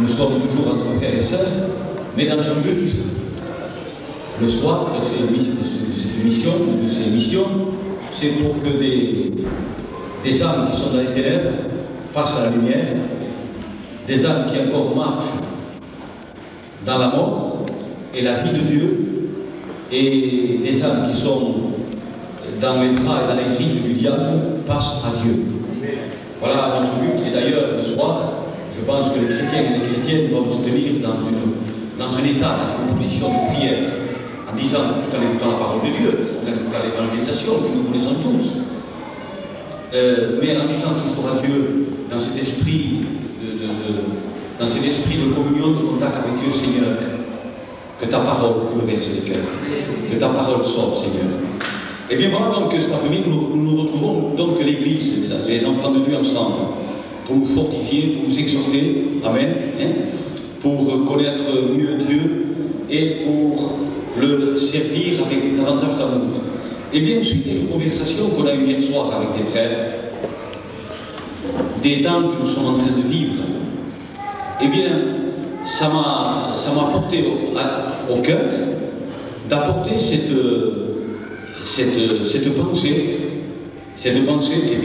nous sommes toujours entre frères et sœurs, mais dans un but. Le soir de cette mission, c'est pour que des âmes qui sont dans les ténèbres passent à la lumière, des âmes qui encore marchent dans la mort et la vie de Dieu, et des âmes qui sont dans les bras et dans les griffes du diable passent à Dieu. Voilà notre but, et d'ailleurs le soir, je pense que les chrétiens et les chrétiennes doivent se tenir dans un état, une position de prière, en disant, tout en écoutant la parole de Dieu, tout en écoutant l'évangélisation que nous connaissons tous, mais en disant toujours à Dieu, dans cet esprit de communion, de contact avec Dieu, Seigneur, que ta parole bouleverse les cœurs, que ta parole sorte, Seigneur. Et bien voilà donc cet après-midi, nous retrouvons donc l'Église, les enfants de Dieu ensemble, pour nous fortifier, pour nous exhorter, Amen, hein, pour connaître mieux Dieu et pour le servir avec davantage d'amour. Et bien, suite à une conversation qu'on a eue hier soir avec des frères, des temps que nous sommes en train de vivre, eh bien, ça m'a porté au cœur d'apporter cette pensée qui est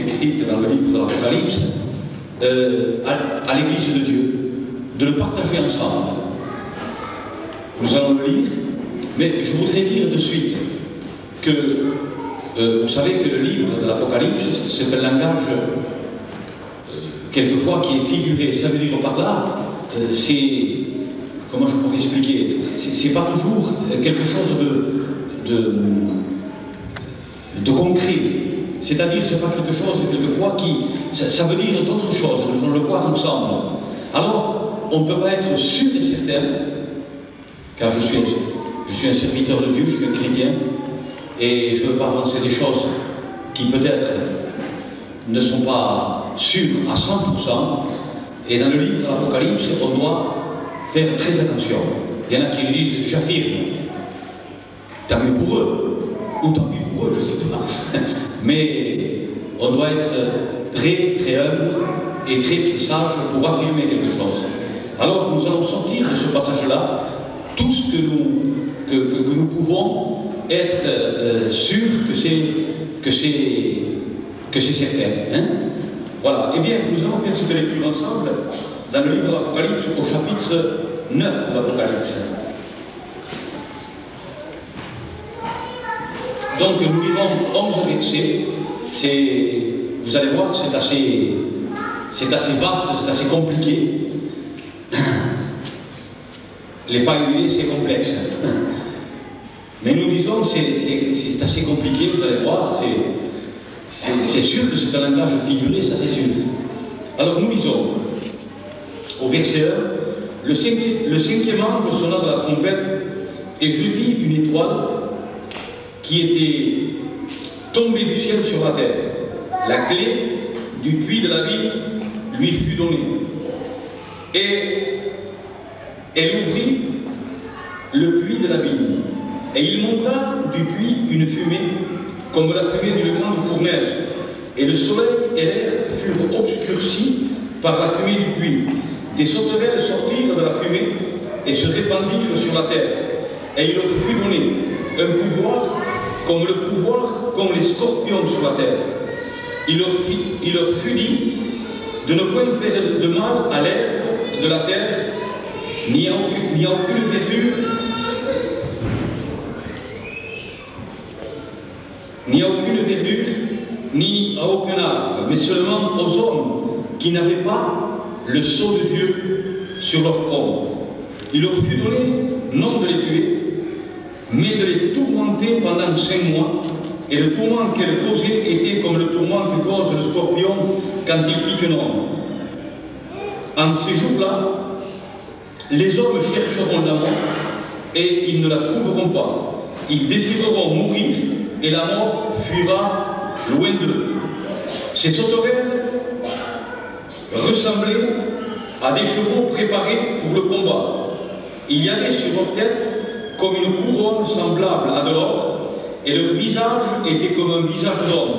écrite dans le livre de l'Apocalypse à l'Église de Dieu, de le partager ensemble. Nous allons le lire, mais je voudrais dire de suite que vous savez que le livre de l'Apocalypse, c'est un langage quelquefois qui est figuré. Ça veut dire par là, comment je pourrais expliquer, c'est pas toujours quelque chose de concret. C'est-à-dire, c'est pas quelque chose quelquefois ça veut dire d'autres choses, nous allons le voir ensemble. Alors, on ne peut pas être sûr et certain, car je suis un serviteur de Dieu, je suis un chrétien, et je ne veux pas avancer des choses qui peut-être ne sont pas sûres à 100%, et dans le livre de l'Apocalypse, on doit faire très attention. Il y en a qui disent, j'affirme, tant mieux pour eux, ou tant pis pour eux, je ne sais pas. Mais on doit être très très humble et très sage pour affirmer quelque chose. Alors nous allons sortir de ce passage-là tout ce que nous pouvons être sûrs que c'est certain. Hein? Voilà. Eh bien, nous allons faire cette lecture ensemble dans le livre de l'Apocalypse au chapitre 9 de l'Apocalypse. Donc nous lirons 11 versets. Vous allez voir, c'est assez vaste, c'est assez compliqué. Les pas élevés, c'est complexe. Mais nous disons, c'est assez compliqué, vous allez voir, c'est sûr que c'est un langage figuré, ça c'est sûr. Alors nous lisons, au verset 1, le cinquième ange sonna de la trompette, et je vis une étoile qui était tombée du ciel sur la terre. La clé du puits de la vie lui fut donnée. Et elle ouvrit le puits de la vie. Et il monta du puits une fumée, comme la fumée d'une grande fournaise. Et le soleil et l'air furent obscurcis par la fumée du puits. Des sauterelles sortirent de la fumée et se répandirent sur la terre. Et il leur fut donné un pouvoir comme les scorpions sur la terre. Il leur fut dit de ne point faire de mal à l'air de la terre, ni à aucune verdure, ni à aucun arbre, mais seulement aux hommes qui n'avaient pas le sceau de Dieu sur leur front. Il leur fut donné non de les tuer, mais de les tourmenter pendant 5 mois, et le tourment qu'elle causait était comme le tourment que cause le scorpion quand il pique un homme. En ces jours-là, les hommes chercheront la mort, et ils ne la trouveront pas. Ils désireront mourir, et la mort fuira loin d'eux. Ces sauterelles ressemblaient à des chevaux préparés pour le combat. Il y avait sur leur tête comme une couronne semblable à de l'or, et leur visage était comme un visage d'homme.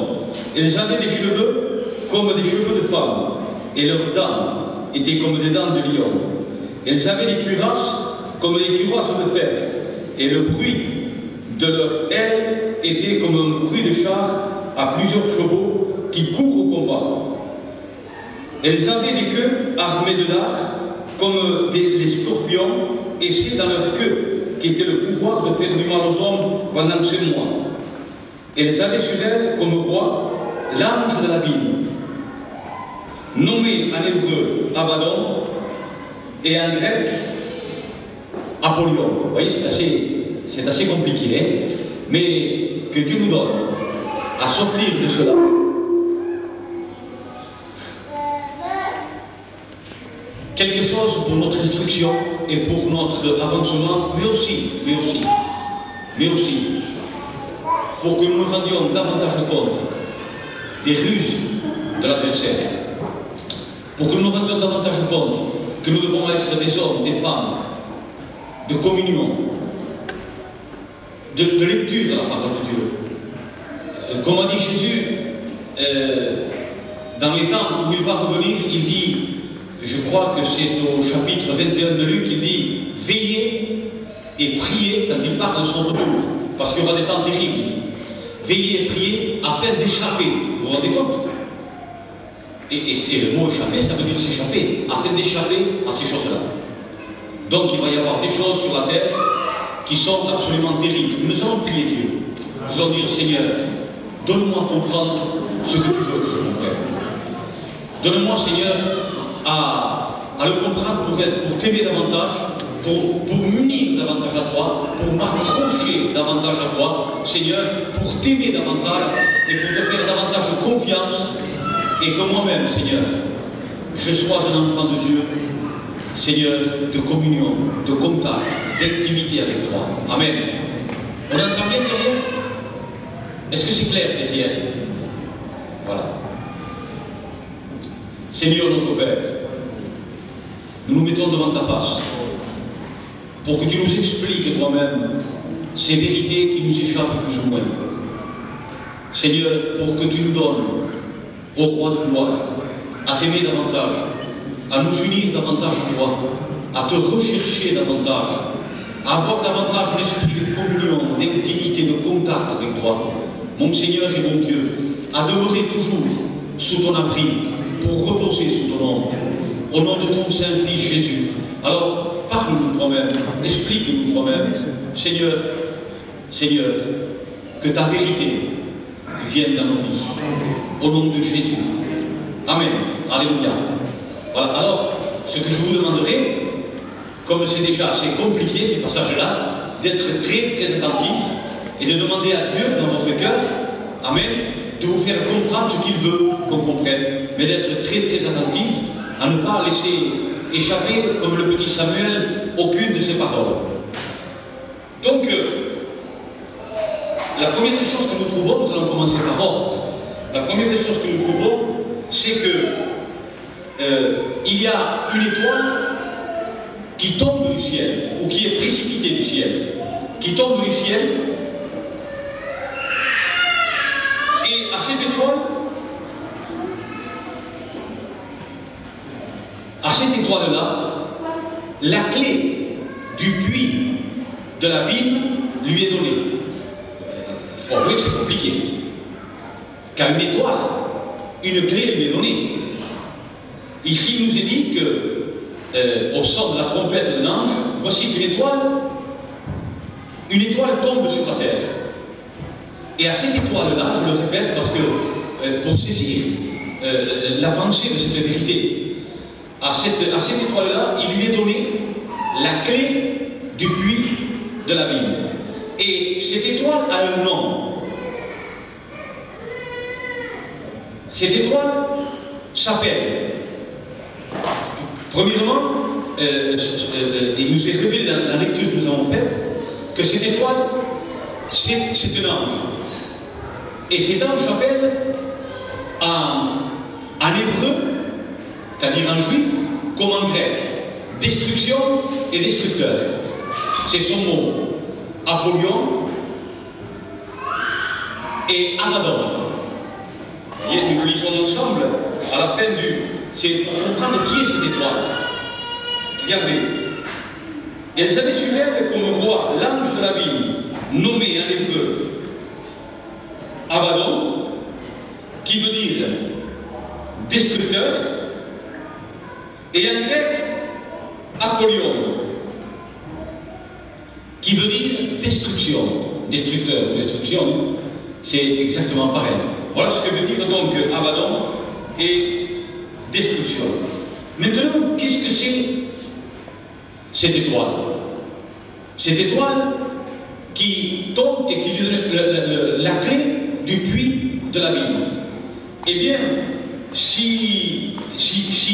Elles avaient des cheveux comme des cheveux de femme, et leurs dents étaient comme des dents de lion. Elles avaient des cuirasses comme des cuirasses de fer, et le bruit de leurs ailes était comme un bruit de char à plusieurs chevaux qui courent au combat. Elles avaient des queues armées de dards, comme les scorpions, et c'est dans leur queue qu'était le pouvoir de faire du mal aux hommes pendant 7 mois. Elles avaient sur elles comme roi l'ange de l'abîme, nommé en hébreu Abaddon et en grec Apollyon. Vous voyez, c'est assez compliqué, hein? Mais que Dieu nous donne à sortir de cela. Quelque chose pour notre instruction et pour notre avancement, mais aussi, pour que nous nous rendions davantage compte des ruses de l'adversaire, pour que nous nous rendions davantage compte que nous devons être des hommes, des femmes, de communion, de lecture de la parole de Dieu. Comme a dit Jésus, dans les temps où il va revenir, il dit, je crois que c'est au chapitre 21 de Luc, il dit « Veillez et priez » quand il parle de son retour, parce qu'il y aura des temps terribles. Veillez et priez afin d'échapper. Vous vous rendez compte? Et le mot échapper, ça veut dire s'échapper, afin d'échapper à ces choses-là. Donc il va y avoir des choses sur la terre qui sont absolument terribles. Nous allons prier Dieu. Nous allons dire Seigneur, donne-moi à comprendre ce que tu veux, mon frère. Donne-moi, Seigneur, à le comprendre pour t'aimer davantage, pour m'unir davantage à toi, pour m'approcher davantage à toi, Seigneur, pour t'aimer davantage et pour te faire davantage confiance, et que moi-même, Seigneur, je sois un enfant de Dieu, Seigneur, de communion, de contact, d'intimité avec toi. Amen. On entend bien derrière? Est-ce que c'est clair derrière? Voilà. Seigneur notre Père, nous nous mettons devant ta face pour que tu nous expliques toi-même ces vérités qui nous échappent plus ou moins. Seigneur, pour que tu nous donnes, ô roi de gloire, à t'aimer davantage, à nous unir davantage à toi, à te rechercher davantage, à avoir davantage l'esprit de communion, d'intimité, de contact avec toi. Mon Seigneur et mon Dieu, à demeurer toujours sous ton abri, pour reposer sous ton ombre, au nom de ton Saint-Fils Jésus. Alors, parle-nous toi-même, explique-nous toi-même, Seigneur, Seigneur, que ta vérité vienne dans nos vies, au nom de Jésus. Amen. Alléluia. Voilà. Alors, ce que je vous demanderai, comme c'est déjà assez compliqué ces passages-là, d'être très très attentif et de demander à Dieu dans votre cœur, Amen, de vous faire comprendre ce qu'il veut qu'on comprenne, mais d'être très très attentif à ne pas laisser échapper, comme le petit Samuel, aucune de ses paroles. Donc, la première des choses que nous trouvons, nous allons commencer par ordre. La première des choses que nous trouvons, c'est que il y a une étoile qui tombe du ciel, ou qui est précipitée du ciel, qui tombe du ciel, et à cette étoile-là, la clé du puits de l'abîme lui est donnée. Vous voyez que c'est compliqué. Qu'à une étoile, une clé lui est donnée. Ici, il nous est dit que, au son de la trompette d'un ange, voici une étoile tombe sur la terre. Et à cette étoile-là, je le répète parce que pour saisir la pensée de cette vérité, à cette étoile-là, il lui est donné la clé du puits de l'abîme. Et cette étoile a un nom. Cette étoile s'appelle, premièrement, il nous est révélé dans la lecture que nous avons faite, que cette étoile, c'est un ange. Et cet ange s'appelle, en hébreu, c'est-à-dire en juif, comme en grec, destruction et destructeur. C'est son mot. Apollyon et Abaddon. Et nous le lisons ensemble à la fin c'est pour comprendre qui est cette étoile. regardez. Elles avaient sur elles comme roi l'ange de la ville, nommé en hébreu Abaddon, qui veut dire destructeur, et en grec Apollyon, qui veut dire destruction. Destructeur, destruction, c'est exactement pareil. Voilà ce que veut dire donc Abaddon et destruction. Maintenant, qu'est-ce que c'est cette étoile? Cette étoile qui tombe et qui donne la clé du puits de la Bible. Eh bien, si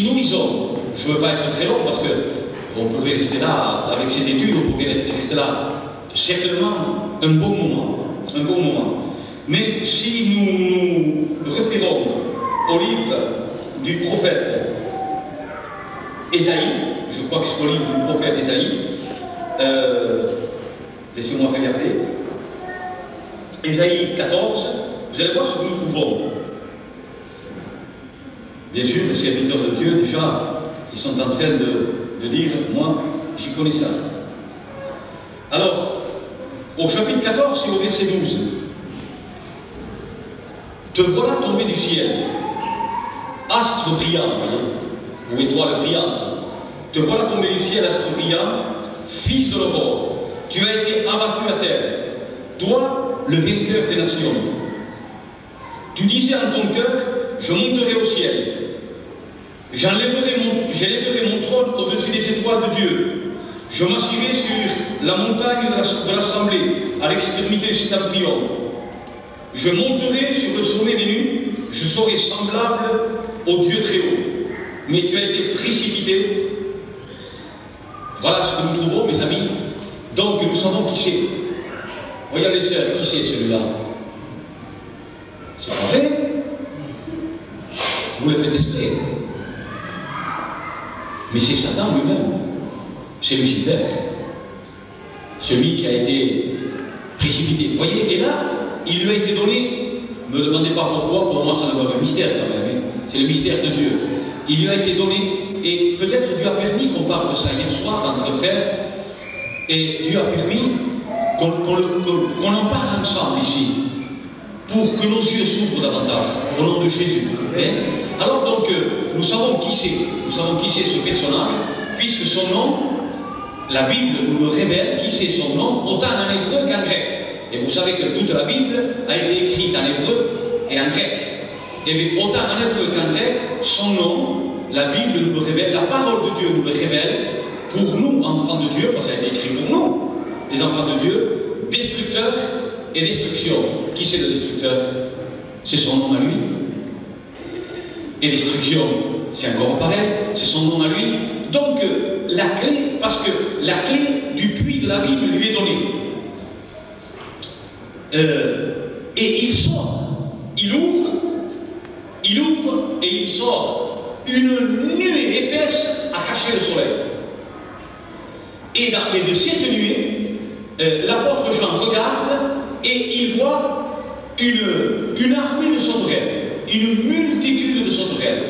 nous lisons, je ne veux pas être très long parce qu'on pourrait rester là avec cette étude, on pourrait rester là certainement un bon moment. Mais si nous nous référons au livre du prophète Ésaïe, je crois que c'est au livre du prophète Ésaïe, laissez-moi regarder, Ésaïe 14, vous allez voir ce que nous trouvons. Bien sûr, les serviteurs de Dieu, déjà, ils sont en train de dire, moi, j'y connais ça. Alors, au chapitre 14 et au verset 12, te voilà tombé du ciel, astre brillant, ou étoile brillante, te voilà tombé du ciel, astre brillant, fils de l'aurore, tu as été abattu à terre, toi, le vainqueur des nations. Tu disais en ton cœur, je monterai au ciel, j'élèverai mon trône au-dessus des étoiles de Dieu. Je m'assirai sur la montagne de l'assemblée, à l'extrémité de cet embryon. Je monterai sur le sommet des nues, je serai semblable au Dieu très haut. Mais tu as été précipité. Voilà ce que nous trouvons, mes amis. Donc nous savons qui c'est. Regardez, sœurs, qui c'est celui-là? C'est pas vrai? Vous le faites exprès. Mais c'est Satan lui-même. C'est Lucifer. Celui qui a été précipité. Vous voyez, et là, il lui a été donné, ne me demandez pas pourquoi, pour moi ça ne va pas un mystère quand même, c'est le mystère de Dieu. Il lui a été donné, et peut-être Dieu a permis qu'on parle de ça hier soir entre frères, et Dieu a permis qu'on en parle ensemble ici, pour que nos yeux s'ouvrent davantage, au nom de Jésus. Alors donc, nous savons qui c'est ce personnage, puisque son nom, la Bible nous le révèle, qui c'est son nom, autant en hébreu qu'en grec. Et vous savez que toute la Bible a été écrite en hébreu et en grec. Et bien, autant en hébreu qu'en grec, son nom, la Bible nous le révèle, la parole de Dieu nous le révèle, pour nous, enfants de Dieu, parce qu'elle a été écrite pour nous, les enfants de Dieu, destructeur et destruction. Qui c'est le destructeur? C'est son nom à lui. Et destruction, c'est encore pareil, c'est son nom à lui. Donc, la clé, parce que la clé du puits de la Bible lui est donnée. Et il sort, il ouvre et il sort une nuée épaisse à cacher le soleil. Et de cette nuée, l'apôtre Jean regarde et il voit une armée de sauterelles, une multitude de sauterelles.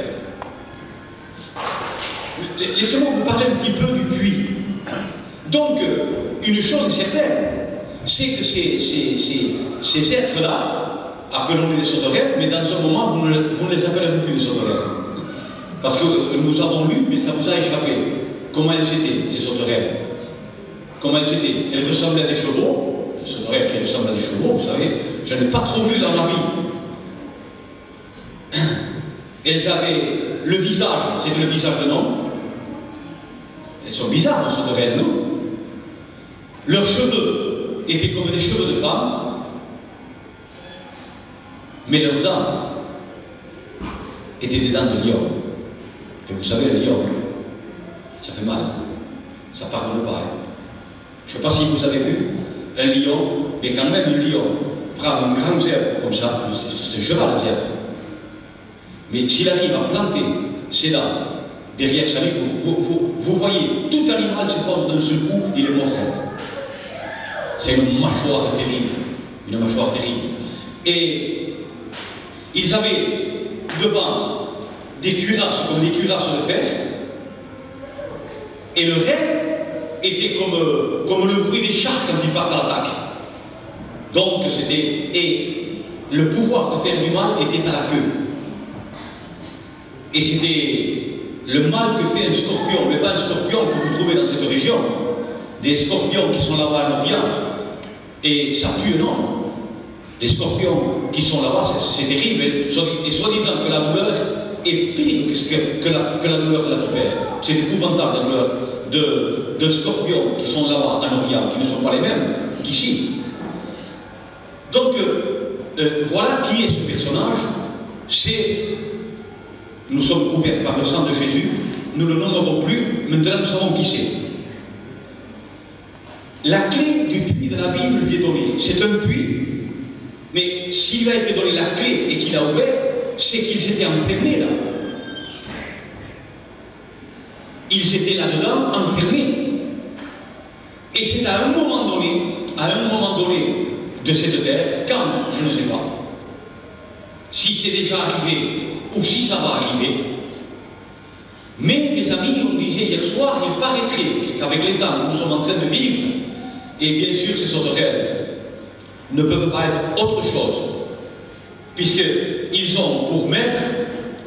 Laissez-moi vous parler un petit peu du puits. Donc, une chose est certaine, c'est que ces êtres-là, appelons-les des sauterelles, mais dans un moment, vous ne les appellerez plus les sauterelles. Parce que nous avons lu, mais ça vous a échappé, comment elles étaient, ces sauterelles. Comment elles étaient. Elles ressemblaient à des chevaux, des sauterelles qui ressemblent à des chevaux, vous savez, je n'ai pas trop vu dans ma vie. Elles avaient le visage, c'était le visage de homme. Elles sont bizarres, nos sauterelles, non? Leurs cheveux étaient comme des cheveux de femmes, mais leurs dents étaient des dents de lion. Et vous savez, le lion, ça fait mal, ça pardonne pas. Je ne sais pas si vous avez vu un lion, mais quand même un lion prend un grand zèbre comme ça, c'est un cheval de zèbre. Mais s'il arrive à planter ses dents derrière sa nuque, vous voyez, tout animal se forme d'un seul coup, il est mort. C'est une mâchoire terrible. Une mâchoire terrible. Et ils avaient devant des cuirasses, comme des cuirasses de fer, Et le rêve était comme le bruit des chars quand ils partent à l'attaque. Donc c'était... Et le pouvoir de faire du mal était à la queue. Et c'était le mal que fait un scorpion, mais pas un scorpion que vous trouvez dans cette région. Des scorpions qui sont là-bas en Orient. Et ça tue un homme. Les scorpions qui sont là-bas, c'est terrible. Et soi-disant que la douleur est pire que la douleur de la vipère. C'est épouvantable la douleur de scorpions qui sont là-bas en Orient, qui ne sont pas les mêmes qu'ici. Donc, voilà qui est ce personnage. Nous sommes couverts par le sang de Jésus, nous ne le nommerons plus, maintenant nous savons qui c'est. La clé du puits de la Bible lui est donnée. C'est un puits, mais s'il a été donné la clé et qu'il a ouvert, c'est qu'ils étaient enfermés là. Ils étaient là-dedans enfermés. Et c'est à un moment donné de cette terre, quand, je ne sais pas, si c'est déjà arrivé ou si ça va arriver. Mais, mes amis, on disait hier soir, il paraîtrait qu'avec les temps que nous sommes en train de vivre, et bien sûr ces sauterelles ne peuvent pas être autre chose, puisqu'ils ont pour maître,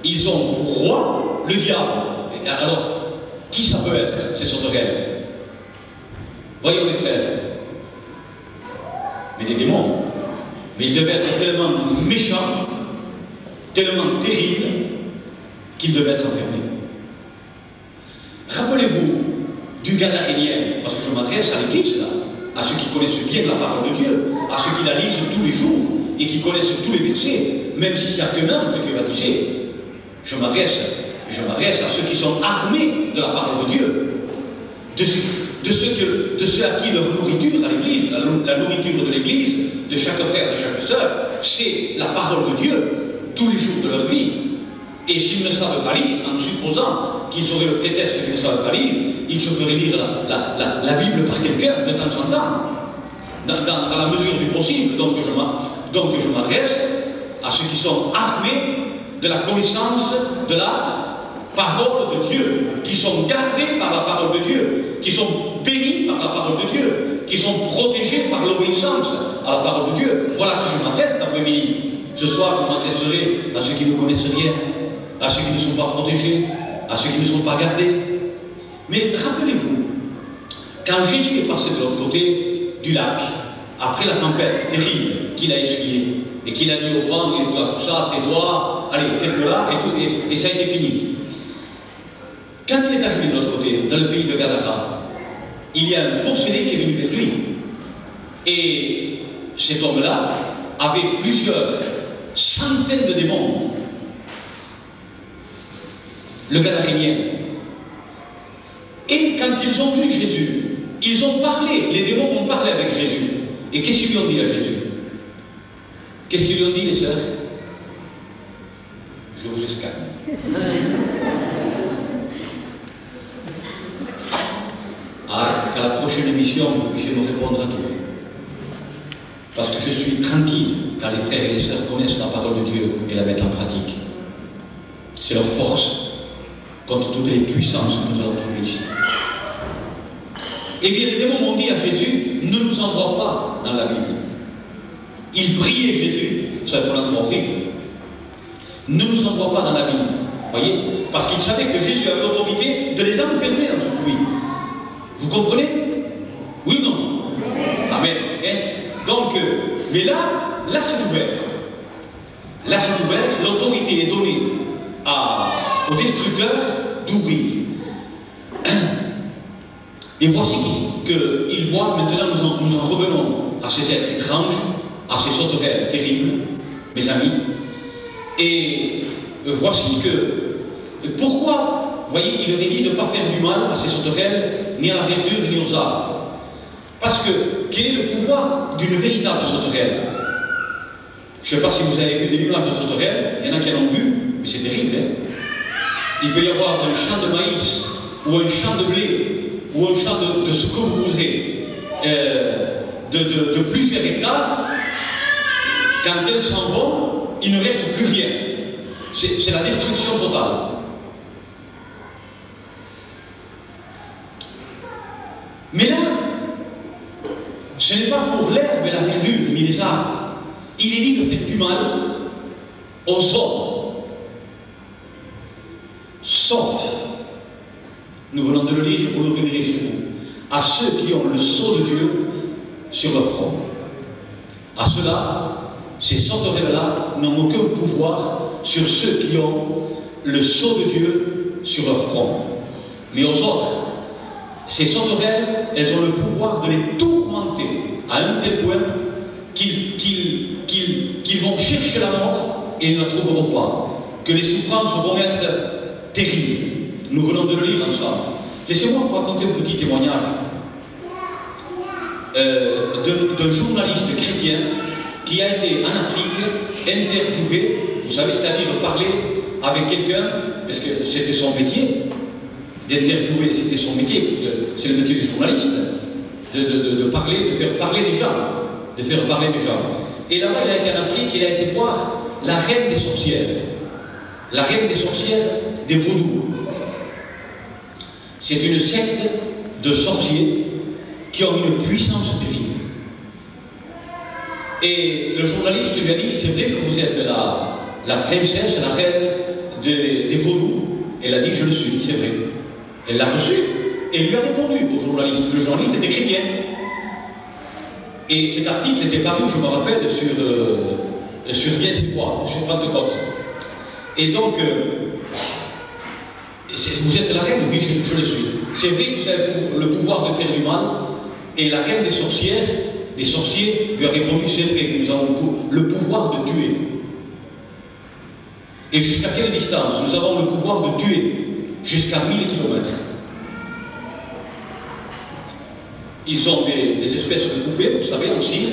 ils ont pour roi le diable. Et alors, qui ça peut être, ces sauterelles? Voyons les frères, mais des démons. Mais ils devaient être tellement méchants, tellement terribles, qu'ils devaient être enfermés. Rappelez-vous du Gadarénien, parce que je m'adresse à l'Église là, à ceux qui connaissent bien la parole de Dieu, à ceux qui la lisent tous les jours et qui connaissent tous les versets, même si c'est à que Dieu va dire. Je m'adresse à ceux qui sont armés de la parole de Dieu, de ceux à qui leur nourriture à l'Église, la nourriture de l'Église, de chaque frère, de chaque sœur, c'est la parole de Dieu, tous les jours de leur vie. Et s'ils ne savent pas lire, en supposant qu'ils auraient le prétexte qu'ils ne savent pas lire, ils se feraient lire la Bible par quelqu'un de temps en temps, dans la mesure du possible. Donc je m'adresse à ceux qui sont armés de la connaissance de la parole de Dieu, qui sont gardés par la parole de Dieu, qui sont bénis par la parole de Dieu, qui sont protégés par l'obéissance à la parole de Dieu. Voilà qui je m'adresse cet après-midi. Ce soir, je m'adresserai à ceux qui ne connaissent rien, à ceux qui ne sont pas protégés, à ceux qui ne sont pas gardés. Mais rappelez-vous, quand Jésus est passé de l'autre côté du lac, après la tempête terrible qu'il a essuyée, et qu'il a dit au vent, et tout ça, tais-toi, allez, ferme-la, et ça a été fini. Quand il est arrivé de l'autre côté, dans le pays de Gadara, il y a un possédé qui est venu vers lui. Et cet homme-là avait plusieurs centaines de démons. Le Gadarénien. Et quand ils ont vu Jésus, ils ont parlé, les démons ont parlé avec Jésus. Et qu'est-ce qu'ils lui ont dit à Jésus? Qu'est-ce qu'ils lui ont dit, les sœurs? Je vous escape. Qu'à la prochaine émission, vous puissiez me répondre à tout. Parce que je suis tranquille quand les frères et les sœurs connaissent la parole de Dieu et la mettent en pratique. C'est leur force contre toutes les puissances que nous allons trouver ici. Eh bien, les démons ont dit à Jésus, ne nous envoie pas dans la Bible. Ils priaient Jésus, ça va être un endroit horrible. Ne nous envoie pas dans la Bible. Voyez, parce qu'ils savaient que Jésus avait l'autorité de les enfermer dans ce puits. Vous comprenez? Oui ou non? Amen. Donc, mais là c'est ouvert. Là c'est ouvert, l'autorité est donnée au destructeur d'ouvrir. Et voici qu'il voit, maintenant nous en revenons à ces êtres étranges, à ces sauterelles terribles, mes amis. Et voici que, pourquoi, vous voyez, il avait dit de ne pas faire du mal à ces sauterelles, ni à la verdure, ni aux arbres. Parce que, quel est le pouvoir d'une véritable sauterelle? Je ne sais pas si vous avez vu des images de sauterelles, il y en a qui en ont vu, mais c'est terrible. Il peut y avoir un champ de maïs, ou un champ de blé, ou un champ de ce que vous voudrez, de plusieurs hectares. Quand elles s'en vont, il ne reste plus rien. C'est la destruction totale. Mais là, ce n'est pas pour l'herbe et la verdure, ni les arbres. Il est dit de faire du mal aux hommes. Sauf, nous venons de le lire, vous le verrez chez vous, à ceux qui ont le sceau de Dieu sur leur front. À ceux-là, ces sauterelles-là n'ont aucun pouvoir sur ceux qui ont le sceau de Dieu sur leur front. Mais aux autres, ces sauterelles, elles ont le pouvoir de les tourmenter à un tel point qu'ils vont chercher la mort et ils ne la trouveront pas. Que les souffrances vont être terribles. Nous venons de le lire ensemble. Laissez-moi vous raconter un petit témoignage d'un journaliste chrétien qui a été en Afrique interviewé, vous savez, c'est-à-dire parler avec quelqu'un, parce que c'était son métier, d'interviewer, c'était son métier, c'est le métier du journaliste, de parler, de faire parler les gens, de faire parler les gens. Et là-bas, il a été en Afrique, il a été voir la reine des sorcières, des vaudous. C'est une secte de sorciers qui ont une puissance terrible. Et le journaliste lui a dit, c'est vrai que vous êtes la princesse, la reine des vaudous. Elle a dit, je le suis, c'est vrai. Elle l'a reçu et lui a répondu au journaliste. Le journaliste était chrétien. Et cet article était paru, je me rappelle, sur Viens c'est quoi, sur Pentecôte. Et donc, vous êtes la reine, oui, je le suis. C'est vrai que vous avez le pouvoir de faire du mal. Et la reine des sorciers lui a répondu, c'est vrai que nous avons le pouvoir de tuer. Et jusqu'à quelle distance? Nous avons le pouvoir de tuer jusqu'à 1000 km. Ils ont des espèces de poupées, vous savez, en cire,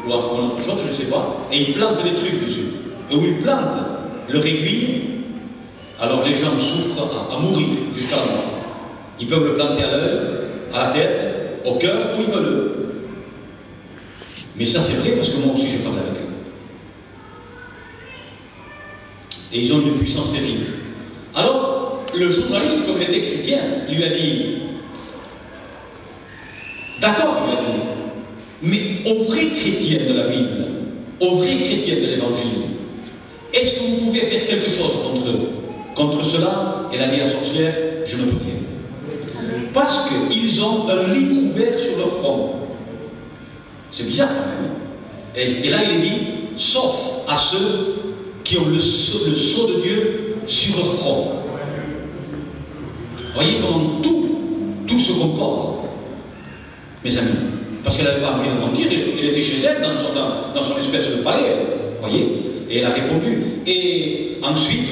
ou en autre chose, je ne sais pas, et ils plantent des trucs dessus. Et où ils plantent leur aiguille, alors les gens souffrent à mourir jusqu'à la mort. Ils peuvent le planter à l'œil, à la tête, au cœur, où ils veulent. Mais ça c'est vrai parce que moi aussi je parle avec eux. Et ils ont une puissance terrible. Alors, le journaliste, comme il était chrétien, lui a dit, d'accord, il lui a dit, mais aux vrais chrétiens de la Bible, aux vrais chrétiens de l'Évangile, est-ce que vous pouvez faire quelque chose contre eux? Contre cela, elle a dit à la sorcière, je ne peux rien. Parce qu'ils ont un livre ouvert sur leur front. C'est bizarre quand même. Et là, il est dit, sauf à ceux qui ont le sceau de Dieu sur leur front. Voyez comment tout se concorde, mes amis. Parce qu'elle n'avait pas envie de mentir, elle était chez elle, dans son espèce de palais, voyez. Et elle a répondu. Et ensuite,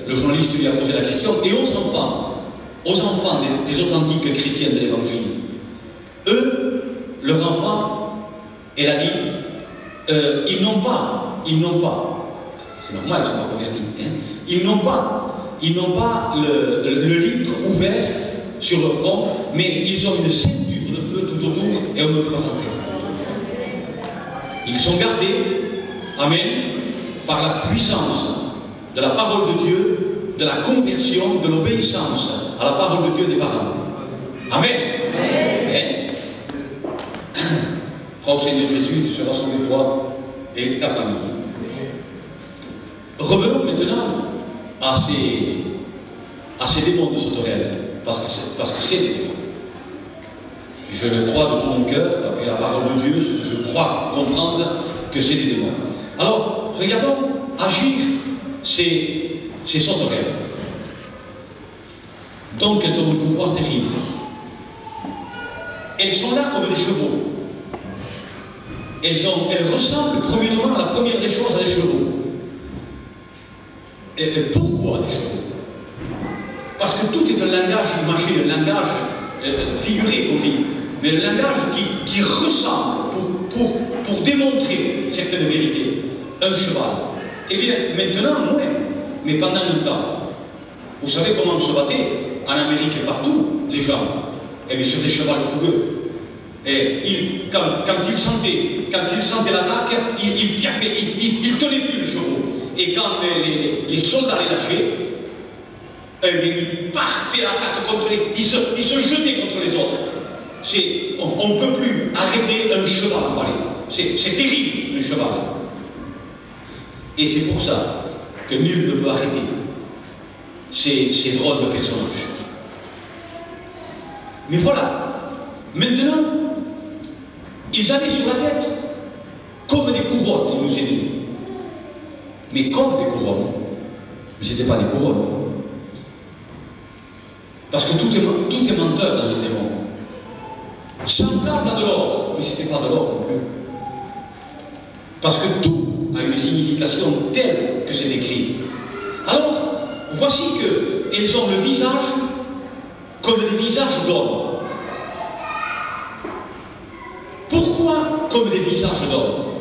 le journaliste lui a posé la question, et aux enfants des authentiques chrétiens de l'Évangile, eux, leurs enfants, elle a dit, ils n'ont pas, c'est normal, ils ne sont pas convertis, hein, ils n'ont pas le livre ouvert sur leur front, mais ils ont une ceinture de feu tout autour et on ne peut pas rentrer. Ils sont gardés, amen, par la puissance de la parole de Dieu, de la conversion, de l'obéissance à la parole de Dieu des parents. Amen. Amen. Crois au Seigneur Jésus, tu seras sauvé toi et ta famille. Revenons maintenant à ces démons de sauterelles, parce que c'est des démons. Je le crois de tout mon cœur, d'après la parole de Dieu, je crois comprendre que c'est des démons. Alors, regardons agir ces sauterelles. Donc, elles ont un pouvoir terrible. Elles sont là comme des chevaux. Elles ressemblent premièrement à la première des choses à des chevaux. Et pourquoi des chevaux? Parce que tout est un langage imagé, un langage figuré qu'on dit, mais un langage qui ressemble pour démontrer certaines vérités. Un cheval. Eh bien, maintenant, moins, mais pendant un temps. Vous savez comment se battaient en Amérique et partout, les gens? Eh bien, sur des chevaux fougueux. Et quand ils sentaient l'attaque, ils tenaient plus les chevaux. Et quand les soldats les lâchaient, eh bien, ils partaient à l'attaque contre ils se jetaient contre les autres. On ne peut plus arrêter un cheval en parler. C'est terrible, un cheval. Et c'est pour ça que nul ne peut arrêter ces drôles de personnages. Mais voilà, maintenant, ils avaient sur la tête comme des couronnes, ils nous aidaient. Mais comme des couronnes, mais ce n'était pas des couronnes. Parce que tout est menteur dans le démon. Semblable à de l'or, mais ce n'était pas de l'or non plus. Parce que tout a une signification telle que c'est écrit. Alors, voici qu'elles ont le visage comme des visages d'hommes. Pourquoi comme des visages d'hommes?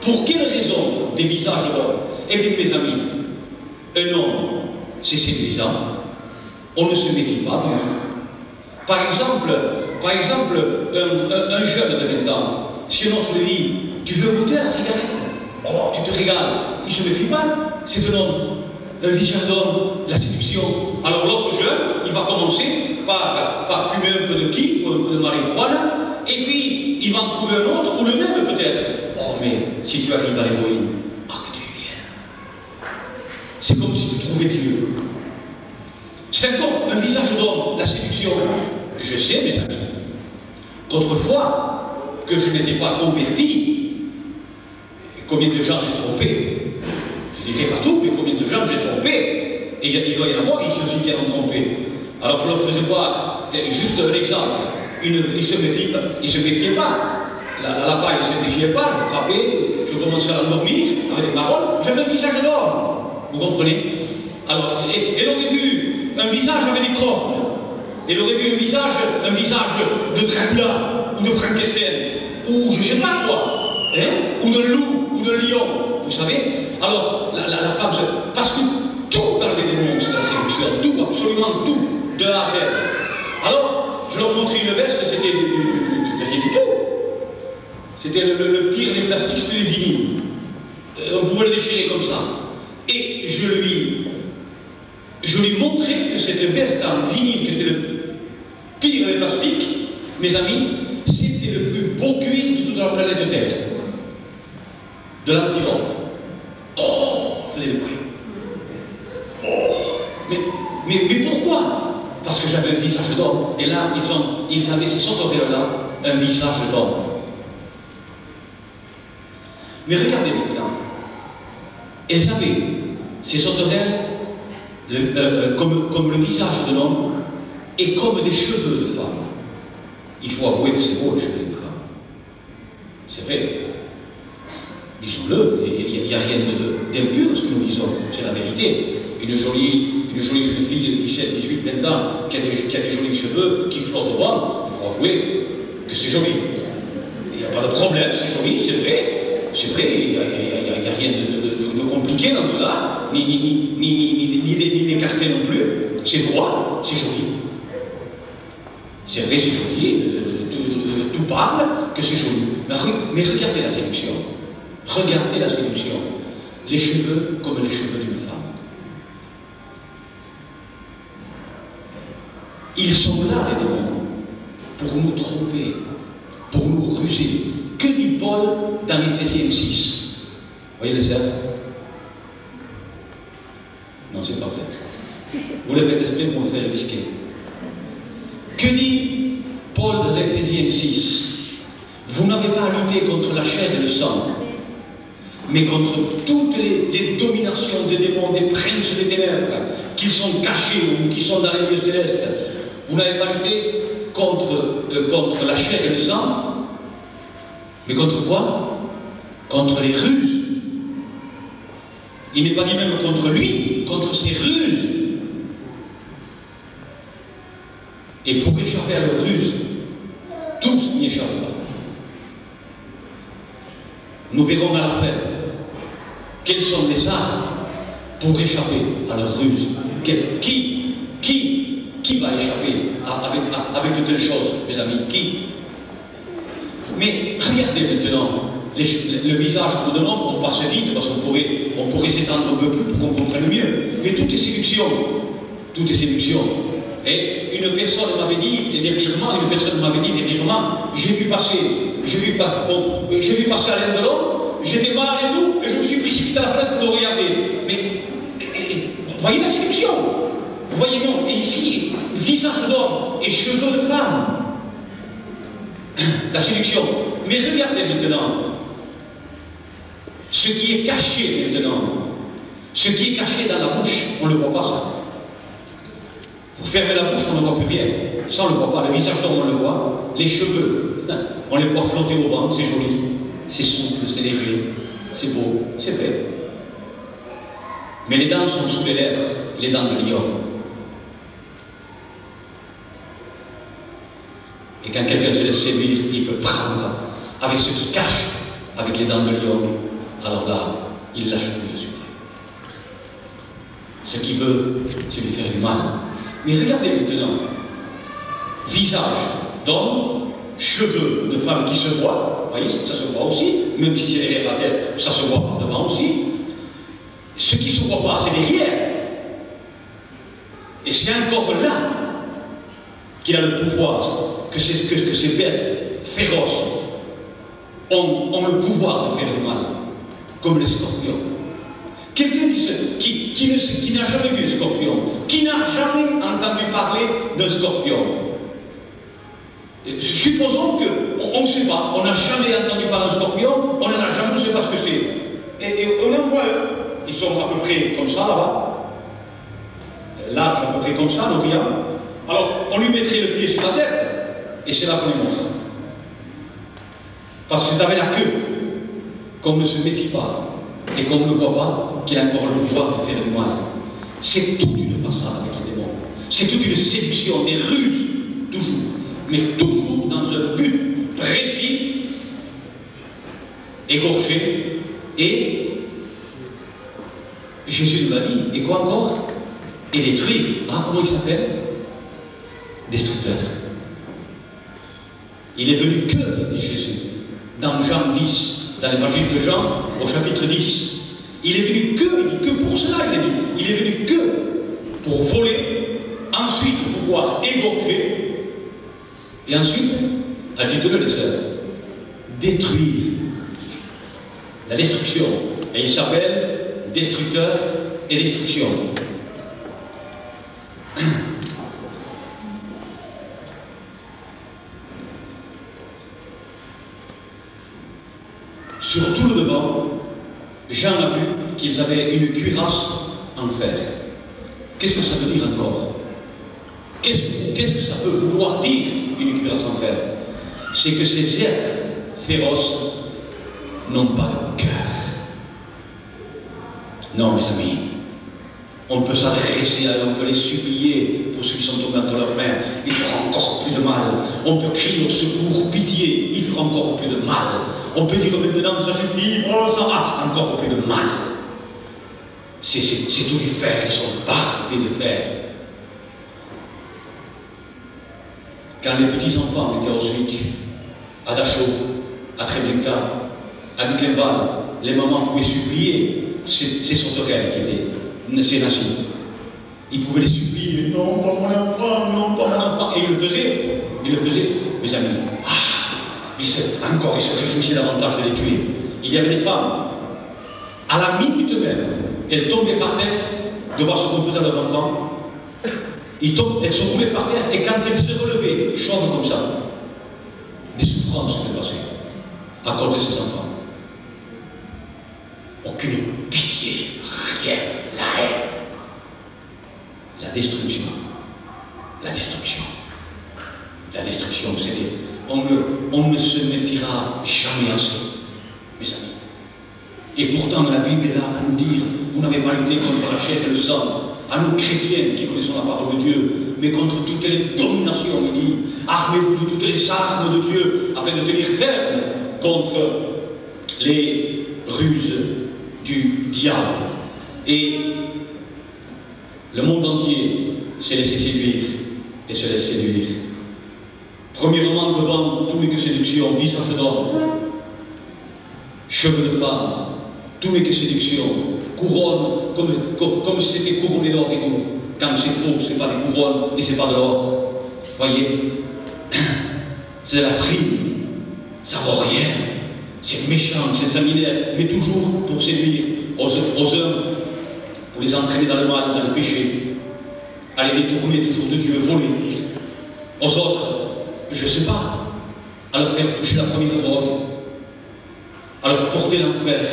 Pour quelle raison des visages d'hommes? Eh bien, mes amis, un homme, c'est séduisant. On ne se méfie pas. Par exemple, un jeune de 20 ans, si un autre lui dit, tu veux goûter la cigarette? Oh, tu te régales. Il ne se méfie pas. C'est un homme, un visage d'homme, la séduction. Alors l'autre jeune, il va commencer par fumer un peu de kiff, un peu de marijuana, et puis il va en trouver un autre, ou le même peut-être. Oh, mais si tu arrives à l'héroïne, ah, que tu es bien. C'est comme si tu trouvais Dieu. C'est encore un visage d'homme, la séduction. Je sais, mes amis, qu'autrefois, que je n'étais pas converti, combien de gens j'ai trompé? Je ne dirais pas tout, mais combien de gens j'ai trompé? Et il doit y en avoir qui se sont bien trompés. Alors je leur faisais voir, juste un exemple, ils ne se méfiaient pas. La paille ne se méfiait pas, je frappais, je commençais à l'endormir avec des paroles, j'avais un visage d'homme. Vous comprenez? Alors, elle aurait vu un visage avec des cornes. Elle aurait vu un visage de Dracula, ou de Frankenstein, ou je ne sais pas quoi, hein, ou de loup, ou de lion, vous savez. Alors, la femme, parce que tout dans les démons, c'est la séduction, tout, absolument tout, de A à Z. Alors, je leur montrais une veste, c'était du tout. C'était le pire des plastiques, c'était le vinyle. On pouvait le déchirer comme ça. Et je lui montrais que cette veste en vinyle, qui était le pire des plastiques, mes amis, c'était le plus beau cuir de toute la planète Terre. De l'antilope. Oh, c'est les prix. Oh, mais pourquoi? Parce que j'avais un visage d'homme. Et là, ils avaient ces sauterelles-là, un visage d'homme. Mais regardez maintenant. Elles avaient ces sauterelles comme le visage de l'homme et comme des cheveux de femme. Il faut avouer que c'est beau, les cheveux de femme. C'est vrai. Disons-le, il n'y a rien d'impur ce que nous disons, c'est la vérité. Une jolie jeune fille de 17, 18, 20 ans qui a des jolis cheveux, qui flottent devant, il faut avouer que c'est joli. Il n'y a pas de problème, c'est joli, c'est vrai. C'est vrai, il n'y a rien de compliqué dans cela, ni d'écarté non plus. C'est droit, c'est joli. C'est vrai, c'est joli, tout parle que c'est joli. Mais regardez la séduction. Regardez la séduction. Les cheveux comme les cheveux d'une femme. Ils sont là, les démons, pour nous tromper, pour nous ruser. Que dit Paul dans Éphésiens 6? Vous voyez le cercle? Non, c'est pas vrai. Vous l'avez exprès pour me faire risquer. Que dit Paul dans Éphésiens 6? Vous n'avez pas à lutter contre la chair et le sang, mais contre toutes les dominations des démons, des princes des ténèbres, qui sont cachés ou qui sont dans les lieux célestes. Vous n'avez pas lutté contre la chair et le sang, mais contre quoi? Contre les ruses. Il n'est pas dit même contre lui, contre ses ruses. Et pour échapper à leurs ruses, tous n'y échappent pas. Nous verrons à la fin quels sont les armes pour échapper à leurs ruses. Qui va échapper avec de telles choses, mes amis? Qui? Mais regardez maintenant le visage de l'homme, on passe vite parce qu'on pourrait s'étendre un peu plus pour qu'on comprenne mieux. Mais tout est séduction. Tout est séduction. Et une personne m'avait dit, dit dernièrement, une personne m'avait dit dernièrement, j'ai vu passer Alain Delon, j'étais malade et tout, et je me suis précipité à la fenêtre pour le regarder. Mais, vous voyez la séduction? Vous voyez, non, et ici, visage d'homme et cheveux de femme. La séduction. Mais regardez maintenant, ce qui est caché maintenant, ce qui est caché dans la bouche, on ne le voit pas ça. Vous fermez la bouche, on ne voit plus rien. Ça, on ne le voit pas. Le visage d'homme, on le voit. Les cheveux, on les voit flotter au vent, c'est joli, c'est souple, c'est léger, c'est beau, c'est vrai. Mais les dents sont sous les lèvres, les dents de lion. Et quand quelqu'un se laisse séduire, il peut prendre avec ce qui cache, avec les dents de lion. Alors là, il lâche plus de suite. Ce qu'il veut, c'est lui faire du mal. Mais regardez maintenant, visage d'homme, cheveux de femme qui se voient, vous voyez, ça se voit aussi, même si c'est derrière la tête, ça se voit par devant aussi. Ce qui ne se voit pas, c'est derrière. Et c'est encore là qu'il a le pouvoir, que ces bêtes féroces ont le pouvoir de faire du mal, comme les scorpions. Quelqu'un qui n'a jamais vu un scorpion, qui n'a jamais entendu parler d'un scorpion. Supposons qu'on ne sait pas, on n'a jamais entendu parler d'un scorpion, on n'en a jamais, on ne sait pas ce que c'est. Et on en voit eux, ils sont à peu près comme ça là-bas, l'arche à peu près comme ça, l'Orient. Alors on lui mettrait le pied sur la tête, et c'est là qu'on est mort. Parce que avec la queue, qu'on ne se méfie pas, et qu'on ne voit pas, qu'il a encore le pouvoir de faire du mal. C'est toute une façade avec les démons. C'est toute une séduction, des ruses, toujours. Mais toujours dans un but précis, égorgé, et Jésus nous l'a dit, et quoi encore? Et détruire. Ah, comment il s'appelle? Destructeur. Il est venu que, dit Jésus, dans Jean 10, dans l'évangile de Jean, au chapitre 10. Il est venu que, il dit que pour cela, il est venu que pour voler, ensuite pour pouvoir égorger, et ensuite, dites-le les sœurs, détruire. La destruction. Et il s'appelle destructeur et destruction. Sur tout le devant, Jean a vu qu'ils avaient une cuirasse en fer. Qu'est-ce que ça veut dire encore? Qu'est-ce que ça peut vouloir dire, une cuirasse en fer? C'est que ces êtres féroces n'ont pas de cœur. Non, mes amis, on peut s'adresser à eux, on peut les supplier pour ceux qui sont tombés entre leurs mains, ils feront encore plus de mal. On peut crier au secours, pitié, ils feront encore plus de mal. On peut dire maintenant, ça suffit, oh, ça va, encore plus de mal. C'est tout du fer, ils sont bardés de fer. Quand les petits-enfants étaient à Auschwitz, à Dachau, à Treblinka, à Buchenwald, les mamans pouvaient supplier ces sauterelles qui étaient ces nazis. Ils pouvaient les supplier, non, pas mon enfant, non, pas mon enfant. Et ils le faisaient, mes amis. Encore, ils se réjouissaient davantage de les tuer. Il y avait des femmes, à la minute même, elles tombaient par terre de voir ce qu'on faisait à leurs enfants. Elles se roulaient par terre et quand elles se relevaient, chaudes comme ça, des souffrances se passaient à cause de ces enfants. Aucune pitié, rien, la haine, la destruction. La destruction. La destruction, vous savez, on ne se méfiera jamais assez, mes amis. Et pourtant, la Bible est là à nous dire, vous n'avez pas lutté contre la chair et le sang, à nous chrétiens qui connaissons la parole de Dieu, mais contre toutes les dominations, il dit, armez-vous de toutes les armes de Dieu, afin de tenir ferme contre les ruses du diable. Et le monde entier s'est laissé séduire et se laisse séduire. Premièrement, devant tout n'est que séduction, visage d'homme, cheveux de femme, tout n'est que séduction, couronne, comme si c'était couronné d'or et tout. Quand c'est faux, c'est pas des couronnes et c'est pas de l'or. Voyez, c'est de la frime, ça vaut rien, c'est méchant, c'est sanguinaire, mais toujours pour séduire aux uns, pour les entraîner dans le mal, dans le péché, à les détourner toujours de Dieu, voler. Aux autres, je ne sais pas, à leur faire toucher la première drogue, à leur porter l'enfer.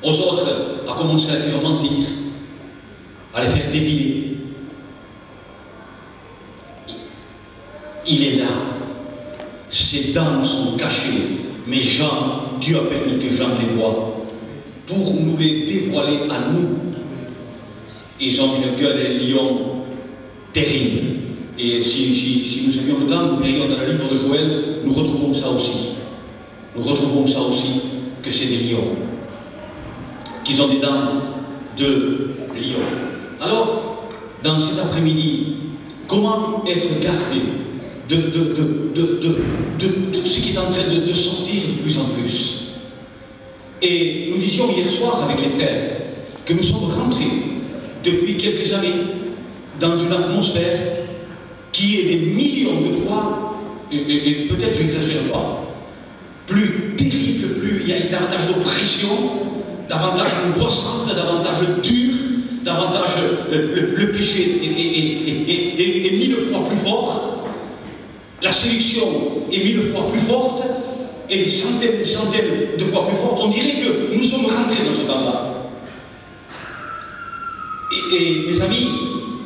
Aux autres, à commencer à les faire mentir, à les faire dévier. Il est là. Ses dents sont cachées, mais Dieu a permis que Jean les voie pour nous les dévoiler à nous. Ils ont une gueule de lion terrible. Et si nous avions le temps, nous verrions dans le livre de Joël, nous retrouvons ça aussi. Nous retrouvons ça aussi, que c'est des lions. Qu'ils ont des dents de lion. Alors, dans cet après-midi, comment être gardé de tout ce qui est en train de sortir de plus en plus? Et nous disions hier soir avec les frères que nous sommes rentrés depuis quelques années dans une atmosphère qui est des millions de fois, et peut-être je n'exagère pas, plus terrible, plus il y a davantage d'oppression, davantage angoissante, davantage dure, davantage le péché est 1000 fois plus fort, la séduction est 1000 fois plus forte, et des centaines de fois plus forte. On dirait que nous sommes rentrés dans ce temps-là. Et mes amis,